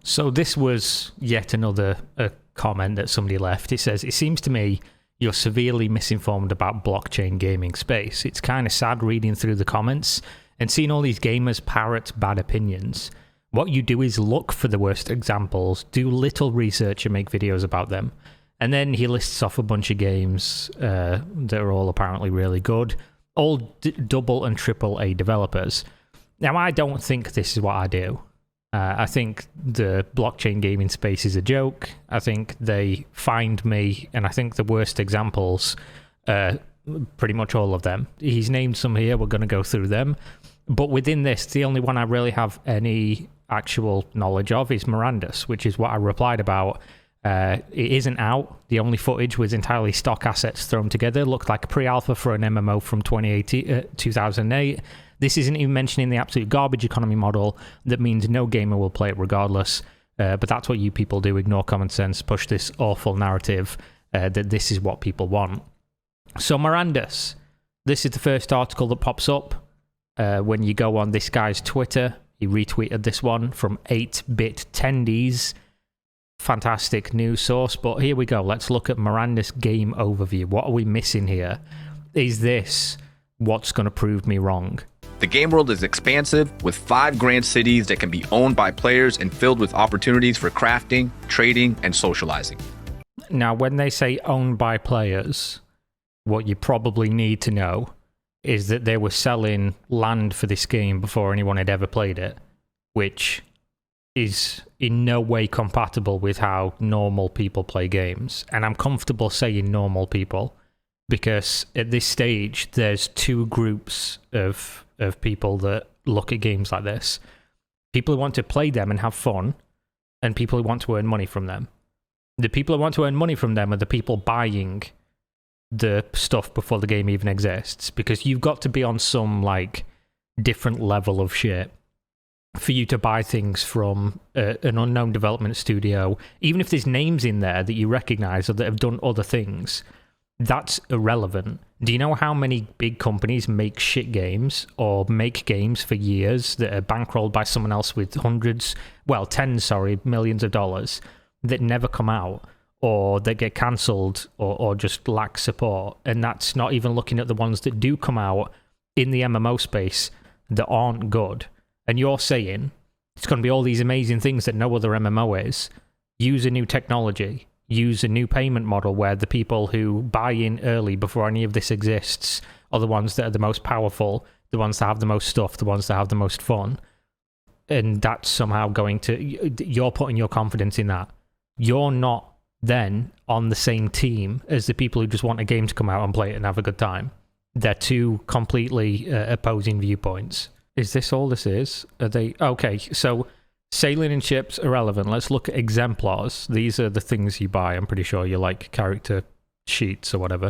So this was yet another comment that somebody left. It says, "It seems to me you're severely misinformed about blockchain gaming space. It's kind of sad reading through the comments and seeing all these gamers parrot bad opinions. What you do is look for the worst examples, do little research and make videos about them." And then he lists off a bunch of games that are all apparently really good, all double and triple A developers. Now, I don't think this is what I do. I think the blockchain gaming space is a joke. I think they find me, and I think the worst examples, pretty much all of them. He's named some here, we're going to go through them. But within this, the only one I really have any actual knowledge of is Mirandus, which is what I replied about. It isn't out. The only footage was entirely stock assets thrown together. Looked like a pre-alpha for an MMO from 2008. This isn't even mentioning the absolute garbage economy model that means no gamer will play it regardless. But that's what you people do. Ignore common sense, push this awful narrative that this is what people want. So Mirandus, this is the first article that pops up when you go on this guy's Twitter. He retweeted this one from 8-Bit Tendies. Fantastic news source. But here we go. Let's look at Mirandus game overview. What are we missing here? Is this what's going to prove me wrong? The game world is expansive, with 5 grand cities that can be owned by players and filled with opportunities for crafting, trading, and socializing. Now, when they say owned by players, what you probably need to know is that they were selling land for this game before anyone had ever played it, which is in no way compatible with how normal people play games. And I'm comfortable saying normal people, because at this stage, there's 2 groups of people that look at games like this. People who want to play them and have fun, and people who want to earn money from them. The people who want to earn money from them are the people buying the stuff before the game even exists, because you've got to be on some like different level of shit for you to buy things from an unknown development studio, even if there's names in there that you recognize or that have done other things. That's irrelevant. Do you know how many big companies make shit games or make games for years that are bankrolled by someone else with millions of dollars that never come out, or that get cancelled, or just lack support? And that's not even looking at the ones that do come out in the MMO space that aren't good. And you're saying it's going to be all these amazing things that no other MMO is. Use a new technology. Use a new payment model where the people who buy in early before any of this exists are the ones that are the most powerful, the ones that have the most stuff, the ones that have the most fun. And that's somehow going to... You're putting your confidence in that. You're not then on the same team as the people who just want a game to come out and play it and have a good time. They're 2 completely opposing viewpoints. Is this all this is? Are they... Okay, so... Sailing in ships, irrelevant. Let's look at exemplars. These are the things you buy. I'm pretty sure you like character sheets or whatever.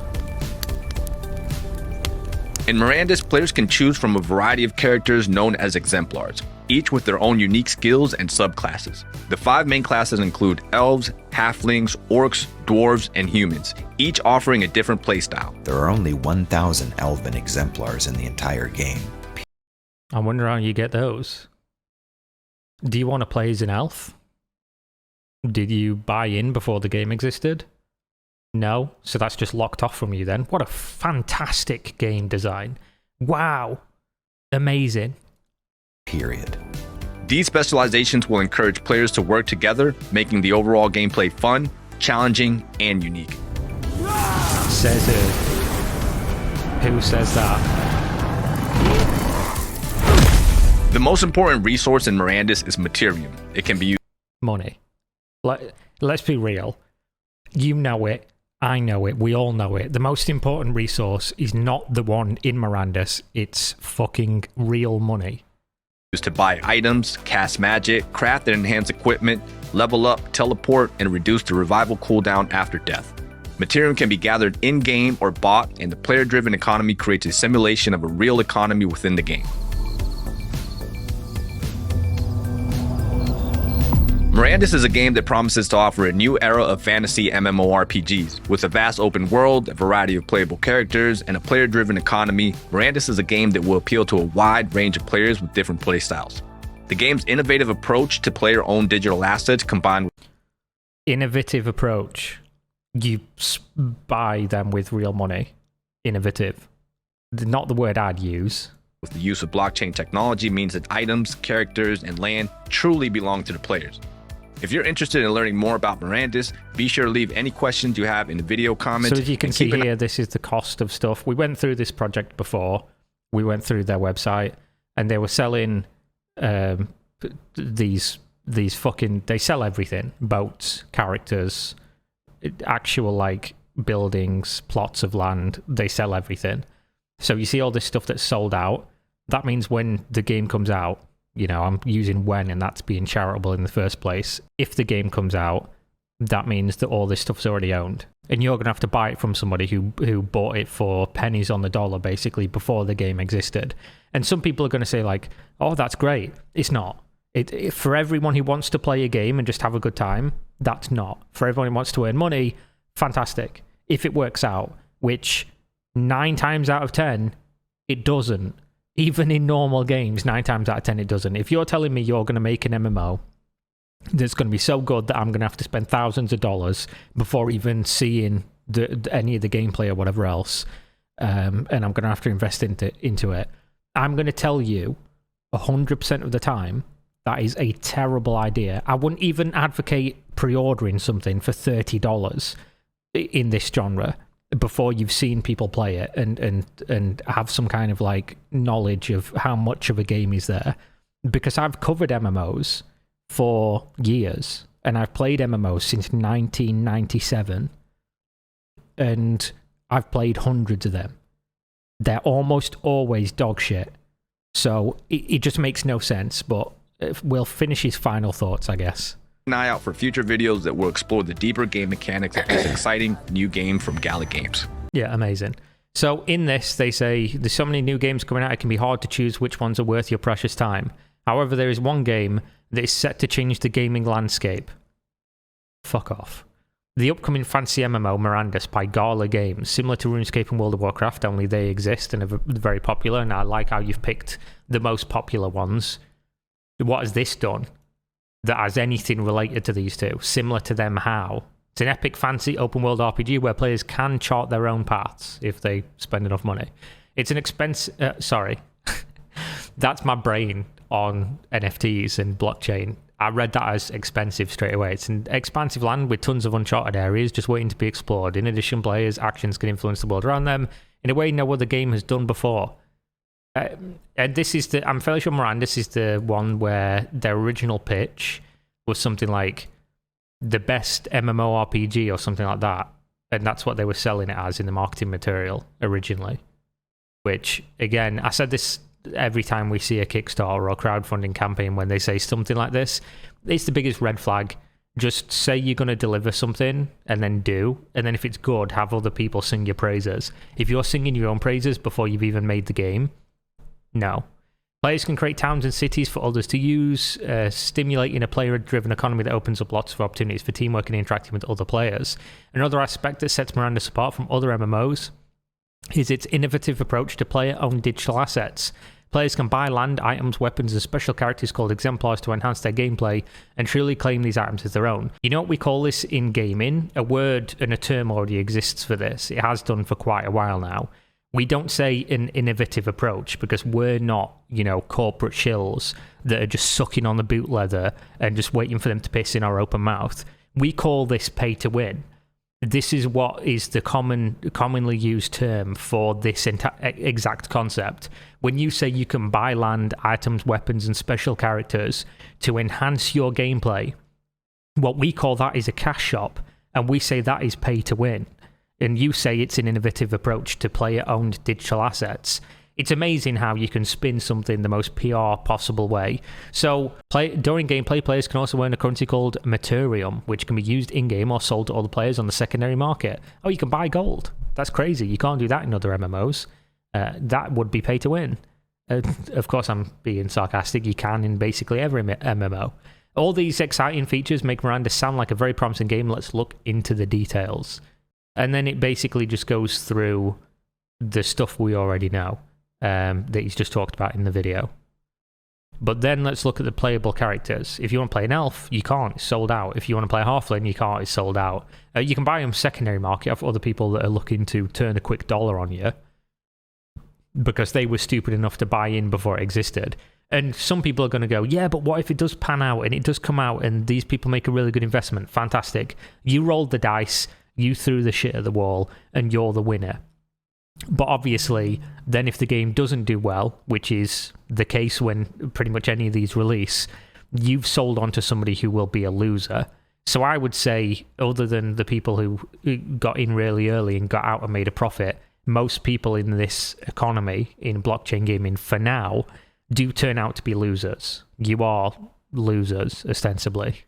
In Mirandus, players can choose from a variety of characters known as exemplars, each with their own unique skills and subclasses. The 5 main classes include elves, halflings, orcs, dwarves, and humans, each offering a different playstyle. There are only 1,000 elven exemplars in the entire game. I wonder how you get those. Do you want to play as an elf? Did you buy in before the game existed? No, so that's just locked off from you then. What a fantastic game design. Wow. Amazing. Period. These specializations will encourage players to work together, making the overall gameplay fun, challenging, and unique. Says who? Who says that? The most important resource in Mirandus is Materium. It can be used... Money. Let's be real. You know it. I know it. We all know it. The most important resource is not the one in Mirandus. It's fucking real money. Used to buy items, cast magic, craft and enhance equipment, level up, teleport, and reduce the revival cooldown after death. Materium can be gathered in-game or bought, and the player-driven economy creates a simulation of a real economy within the game. Mirandus is a game that promises to offer a new era of fantasy MMORPGs. With a vast open world, a variety of playable characters, and a player-driven economy, Mirandus is a game that will appeal to a wide range of players with different playstyles. The game's innovative approach to player-owned digital assets combined with Innovative approach. You buy them with real money. Innovative. Not the word I'd use. the use of blockchain technology means that items, characters, and land truly belong to the players. If you're interested in learning more about Mirandus, be sure to leave any questions you have in the video comments. So as you can see here, this is the cost of stuff. We went through this project before. We went through their website, and they were selling these fucking... They sell everything. Boats, characters, actual, like, buildings, plots of land. They sell everything. So you see all this stuff that's sold out. That means when the game comes out, you know, I'm using when, and that's being charitable in the first place. If the game comes out, that means that all this stuff's already owned. And you're going to have to buy it from somebody who bought it for pennies on the dollar, basically, before the game existed. And some people are going to say, like, oh, that's great. It's not. For everyone who wants to play a game and just have a good time, that's not. For everyone who wants to earn money, fantastic. If it works out, which 9 times out of 10, it doesn't. Even in normal games, 9 times out of 10, it doesn't. If you're telling me you're going to make an MMO that's going to be so good that I'm going to have to spend thousands of dollars before even seeing any of the gameplay or whatever else, and I'm going to have to invest into it, I'm going to tell you 100% of the time that is a terrible idea. I wouldn't even advocate pre-ordering something for $30 in this genre before you've seen people play it and have some kind of like knowledge of how much of a game is there. Because I've covered MMOs for years, and I've played MMOs since 1997, and I've played hundreds of them. They're almost always dog shit. So it just makes no sense, but we'll finish his final thoughts, I guess. An eye out for future videos that will explore the deeper game mechanics of this exciting new game from Gallic Games. Yeah, amazing. So in this, they say, there's so many new games coming out, it can be hard to choose which ones are worth your precious time. However, there is one game that is set to change the gaming landscape. Fuck off. The upcoming fantasy MMO, Mirandus, by Gala Games, similar to RuneScape and World of Warcraft, only they exist and are very popular, and I like how you've picked the most popular ones. What has this done that has anything related to these two? Similar to them, how? It's an epic fantasy open world RPG where players can chart their own paths if they spend enough money. It's an sorry. That's my brain on NFTs and blockchain. I read that as expensive straight away. It's an expansive land with tons of uncharted areas just waiting to be explored. In addition, players' actions can influence the world around them in a way no other game has done before. And this is I'm fairly sure Mirandus is the one where their original pitch was something like the best MMORPG or something like that. And that's what they were selling it as in the marketing material originally. Which, again, I said this every time we see a Kickstarter or crowdfunding campaign when they say something like this. It's the biggest red flag. Just say you're going to deliver something and then do. And then if it's good, have other people sing your praises. If you're singing your own praises before you've even made the game, no. Players can create towns and cities for others to use, stimulating a player-driven economy that opens up lots of opportunities for teamwork and interacting with other players. Another aspect that sets Mirandus apart from other MMOs is its innovative approach to player-owned digital assets. Players can buy land, items, weapons, and special characters called exemplars to enhance their gameplay and truly claim these items as their own. You know what we call this in gaming? A word and a term already exists for this. It has done for quite a while now. We don't say an innovative approach because we're not, you know, corporate shills that are just sucking on the boot leather and just waiting for them to piss in our open mouth. We call this pay to win. This is what is the commonly used term for this exact concept. When you say you can buy land, items, weapons, and special characters to enhance your gameplay, what we call that is a cash shop, and we say that is pay to win. And you say it's an innovative approach to player-owned digital assets. It's amazing how you can spin something the most PR possible way. So, during gameplay, players can also earn a currency called Materium, which can be used in-game or sold to other players on the secondary market. Oh, you can buy gold. That's crazy. You can't do that in other MMOs. That would be pay to win. Of course, I'm being sarcastic. You can in basically every MMO. All these exciting features make Mirandus sound like a very promising game. Let's look into the details. And then it basically just goes through the stuff we already know that he's just talked about in the video. But then let's look at the playable characters. If you want to play an elf, you can't. It's sold out. If you want to play a halfling, you can't. It's sold out. You can buy them secondary market for other people that are looking to turn a quick dollar on you because they were stupid enough to buy in before it existed. And some people are going to go, yeah, but what if it does pan out and it does come out and these people make a really good investment? Fantastic. You rolled the dice, you threw the shit at the wall, and you're the winner. But obviously, then if the game doesn't do well, which is the case when pretty much any of these release, you've sold on to somebody who will be a loser. So I would say, other than the people who got in really early and got out and made a profit, most people in this economy, in blockchain gaming for now, do turn out to be losers. You are losers, ostensibly.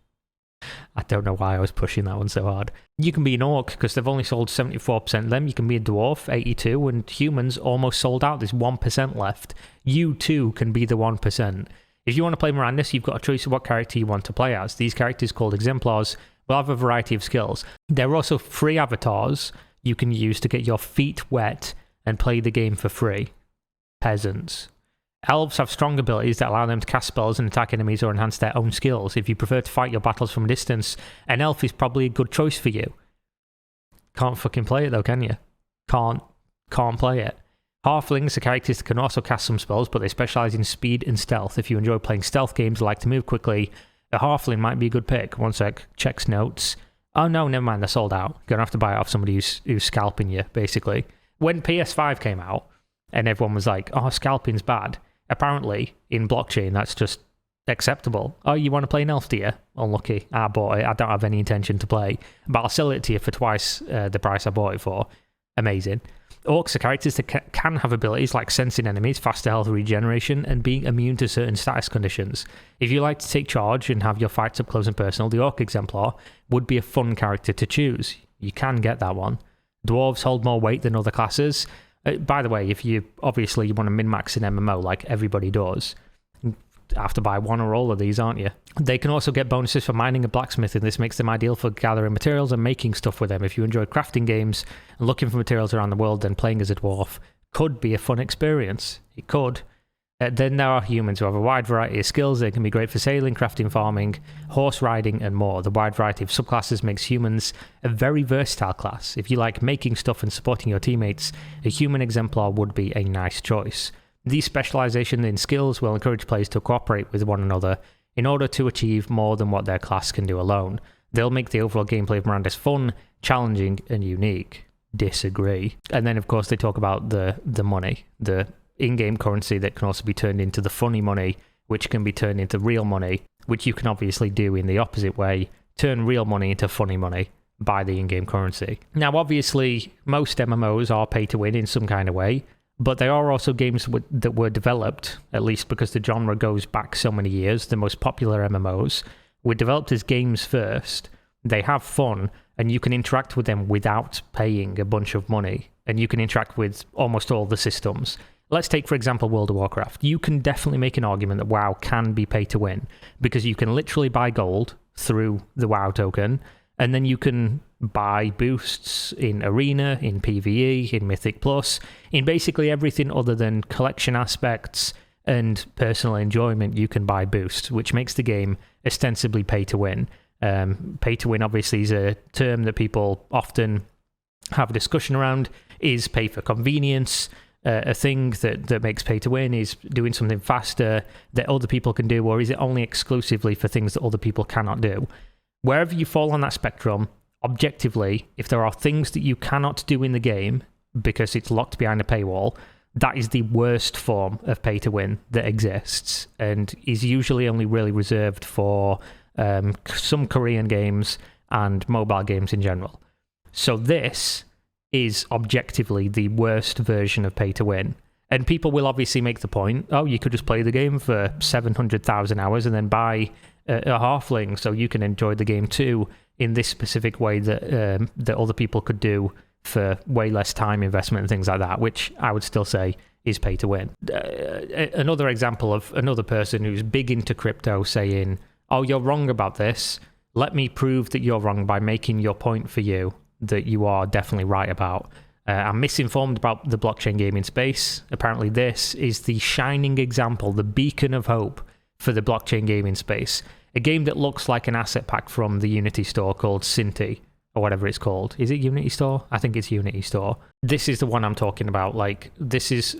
I don't know why I was pushing that one so hard. You can be an orc because they've only sold 74% of them. You can be a dwarf, 82%, and humans almost sold out. There's 1% left. You too can be the 1%. If you want to play Mirandus, you've got a choice of what character you want to play as. These characters called exemplars will have a variety of skills. There are also free avatars you can use to get your feet wet and play the game for free. Peasants. Elves have strong abilities that allow them to cast spells and attack enemies or enhance their own skills. If you prefer to fight your battles from a distance, an elf is probably a good choice for you. Can't fucking play it though, can you? Can't play it. Halflings are characters that can also cast some spells, but they specialise in speed and stealth. If you enjoy playing stealth games or like to move quickly, a halfling might be a good pick. One sec, checks notes. Oh no, never mind, they're sold out. You're going to have to buy it off somebody who's scalping you, basically. When PS5 came out, and everyone was like, oh, scalping's bad. Apparently, in blockchain, that's just acceptable. Oh, you want to play an elf, do you? Unlucky. I bought it. I don't have any intention to play. But I'll sell it to you for twice the price I bought it for. Amazing. Orcs are characters that can have abilities like sensing enemies, faster health regeneration, and being immune to certain status conditions. If you like to take charge and have your fights up close and personal, the Orc Exemplar would be a fun character to choose. You can get that one. Dwarves hold more weight than other classes. By the way, if you want to min-max an MMO like everybody does, you have to buy one or all of these, aren't you? They can also get bonuses for mining and blacksmithing. This makes them ideal for gathering materials and making stuff with them. If you enjoy crafting games and looking for materials around the world, then playing as a dwarf could be a fun experience. It could. Then there are humans who have a wide variety of skills. They can be great for sailing, crafting, farming, horse riding, and more. The wide variety of subclasses makes humans a very versatile class. If you like making stuff and supporting your teammates, a human exemplar would be a nice choice. These specialization in skills will encourage players to cooperate with one another in order to achieve more than what their class can do alone. They'll make the overall gameplay of Mirandus fun, challenging, and unique. Disagree. And then, of course, they talk about the money, the in-game currency that can also be turned into the funny money, which can be turned into real money, which you can obviously do in the opposite way, turn real money into funny money by the in-game currency. Now, obviously, most MMOs are pay-to-win in some kind of way, but there are also games that were developed, at least because the genre goes back so many years, the most popular MMOs were developed as games first. They have fun, and you can interact with them without paying a bunch of money, and you can interact with almost all the systems. Let's take, for example, World of Warcraft. You can definitely make an argument that WoW can be pay to win because you can literally buy gold through the WoW token, and then you can buy boosts in Arena, in PvE, in Mythic Plus, in basically everything other than collection aspects and personal enjoyment. You can buy boosts, which makes the game ostensibly pay to win. Pay to win obviously is a term that people often have a discussion around. Is pay for convenience a thing that makes pay to win? Is doing something faster that other people can do, or is it only exclusively for things that other people cannot do? Wherever you fall on that spectrum, objectively, if there are things that you cannot do in the game because it's locked behind a paywall, that is the worst form of pay to win that exists and is usually only really reserved for some Korean games and mobile games in general. So this is objectively the worst version of pay to win. And people will obviously make the point, oh, you could just play the game for 700,000 hours and then buy a halfling so you can enjoy the game too in this specific way that other people could do for way less time investment and things like that, which I would still say is pay to win. Another example of another person who's big into crypto saying, oh, you're wrong about this. Let me prove that you're wrong by making your point for you that you are definitely right about. I'm misinformed about the blockchain gaming space. Apparently this is the shining example, the beacon of hope for the blockchain gaming space. A game that looks like an asset pack from the Unity store called Cinti, or whatever it's called. Is it Unity Store? I think it's Unity Store. This is the one I'm talking about. Like, this is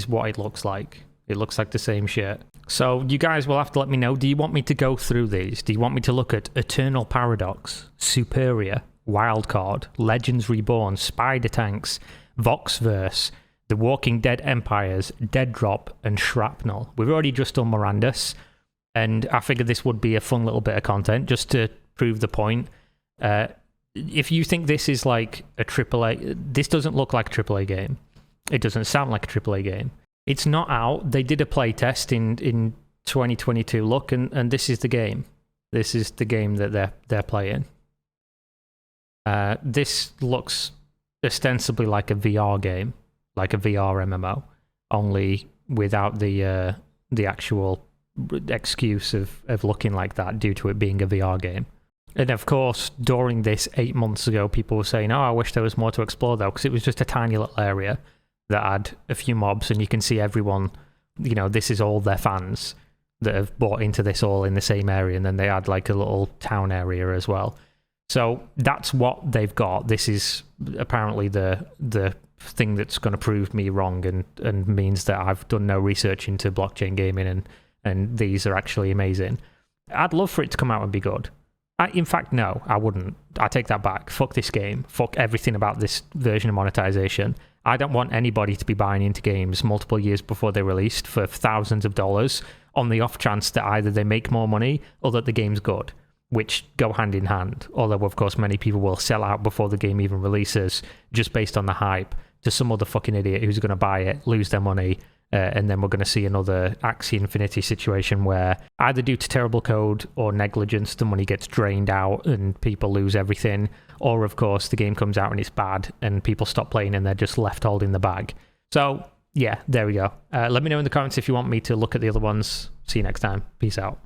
what it looks like. It looks like the same shit. So you guys will have to let me know. Do you want me to go through these? Do you want me to look at Eternal Paradox, Superia, Wildcard, Legends Reborn, Spider Tanks, Voxverse, The Walking Dead Empires, Dead Drop, and Shrapnel? We've already just done Morandus, and I figured this would be a fun little bit of content just to prove the point. If you think this is like a AAA, this doesn't look like a AAA game. It doesn't sound like a AAA game. It's not out. They did a play test in 2022. Look, and this is the game. This is the game that they're playing. This looks ostensibly like a VR game, like a VR MMO, only without the actual excuse of looking like that due to it being a VR game. And of course, during this 8 months ago, people were saying, oh, I wish there was more to explore though, because it was just a tiny little area that had a few mobs, and you can see everyone, you know, this is all their fans that have bought into this all in the same area, and then they had like a little town area as well. So that's what they've got. This is apparently the thing that's going to prove me wrong and means that I've done no research into blockchain gaming, and these are actually amazing. I'd love for it to come out and be good. In fact, no, I wouldn't. I take that back. Fuck this game. Fuck everything about this version of monetization. I don't want anybody to be buying into games multiple years before they're released for thousands of dollars on the off chance that either they make more money or that the game's good, which go hand in hand. Although, of course, many people will sell out before the game even releases just based on the hype to some other fucking idiot who's going to buy it, lose their money, and then we're going to see another Axie Infinity situation where either due to terrible code or negligence, the money gets drained out and people lose everything. Or, of course, the game comes out and it's bad and people stop playing and they're just left holding the bag. So, yeah, there we go. Let me know in the comments if you want me to look at the other ones. See you next time. Peace out.